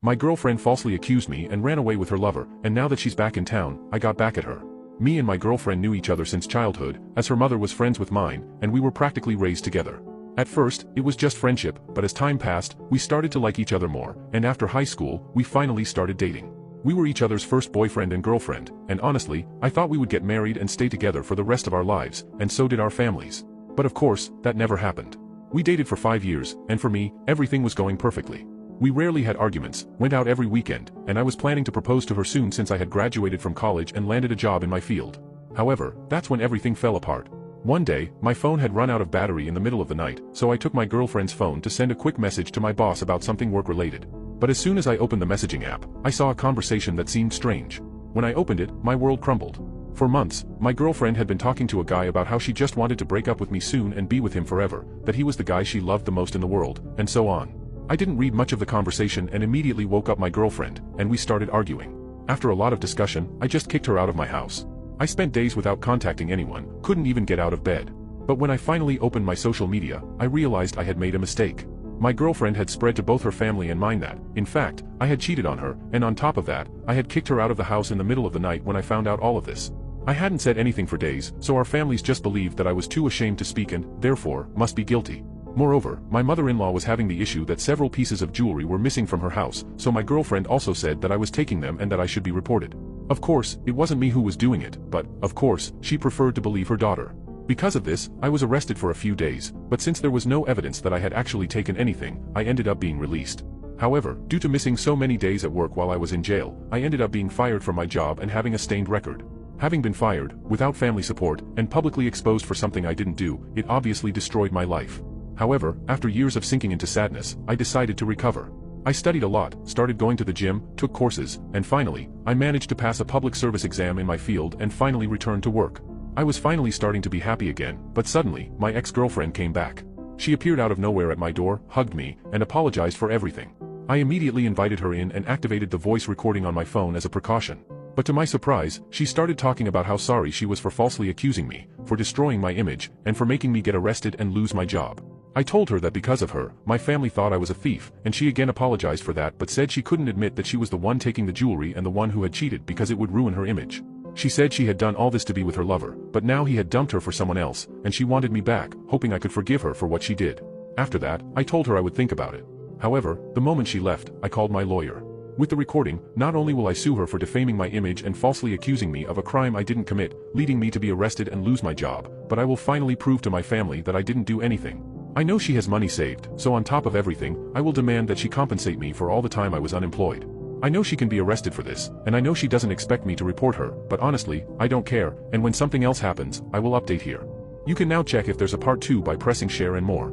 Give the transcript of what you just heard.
My girlfriend falsely accused me and ran away with her lover, and now that she's back in town, I got back at her. Me and my girlfriend knew each other since childhood, as her mother was friends with mine, and we were practically raised together. At first, it was just friendship, but as time passed, we started to like each other more, and after high school, we finally started dating. We were each other's first boyfriend and girlfriend, and honestly, I thought we would get married and stay together for the rest of our lives, and so did our families. But of course, that never happened. We dated for 5 years, and for me, everything was going perfectly. We rarely had arguments, went out every weekend, and I was planning to propose to her soon since I had graduated from college and landed a job in my field. However, that's when everything fell apart. One day, my phone had run out of battery in the middle of the night, so I took my girlfriend's phone to send a quick message to my boss about something work-related. But as soon as I opened the messaging app, I saw a conversation that seemed strange. When I opened it, my world crumbled. For months, my girlfriend had been talking to a guy about how she just wanted to break up with me soon and be with him forever, that he was the guy she loved the most in the world, and so on. I didn't read much of the conversation and immediately woke up my girlfriend, and we started arguing. After a lot of discussion, I just kicked her out of my house. I spent days without contacting anyone, couldn't even get out of bed. But when I finally opened my social media, I realized I had made a mistake. My girlfriend had spread to both her family and mine that, in fact, I had cheated on her, and on top of that, I had kicked her out of the house in the middle of the night when I found out all of this. I hadn't said anything for days, so our families just believed that I was too ashamed to speak and, therefore, must be guilty. Moreover, my mother-in-law was having the issue that several pieces of jewelry were missing from her house, so my girlfriend also said that I was taking them and that I should be reported. Of course, it wasn't me who was doing it, but, of course, she preferred to believe her daughter. Because of this, I was arrested for a few days, but since there was no evidence that I had actually taken anything, I ended up being released. However, due to missing so many days at work while I was in jail, I ended up being fired from my job and having a stained record. Having been fired, without family support, and publicly exposed for something I didn't do, it obviously destroyed my life. However, after years of sinking into sadness, I decided to recover. I studied a lot, started going to the gym, took courses, and finally, I managed to pass a public service exam in my field and finally returned to work. I was finally starting to be happy again, but suddenly, my ex-girlfriend came back. She appeared out of nowhere at my door, hugged me, and apologized for everything. I immediately invited her in and activated the voice recording on my phone as a precaution. But to my surprise, she started talking about how sorry she was for falsely accusing me, for destroying my image, and for making me get arrested and lose my job. I told her that because of her, my family thought I was a thief, and she again apologized for that but said she couldn't admit that she was the one taking the jewelry and the one who had cheated because it would ruin her image. She said she had done all this to be with her lover, but now he had dumped her for someone else, and she wanted me back, hoping I could forgive her for what she did. After that, I told her I would think about it. However, the moment she left, I called my lawyer. With the recording, not only will I sue her for defaming my image and falsely accusing me of a crime I didn't commit, leading me to be arrested and lose my job, but I will finally prove to my family that I didn't do anything. I know she has money saved, so on top of everything, I will demand that she compensate me for all the time I was unemployed. I know she can be arrested for this, and I know she doesn't expect me to report her, but honestly, I don't care, and when something else happens, I will update here. You can now check if there's a part 2 by pressing share and more.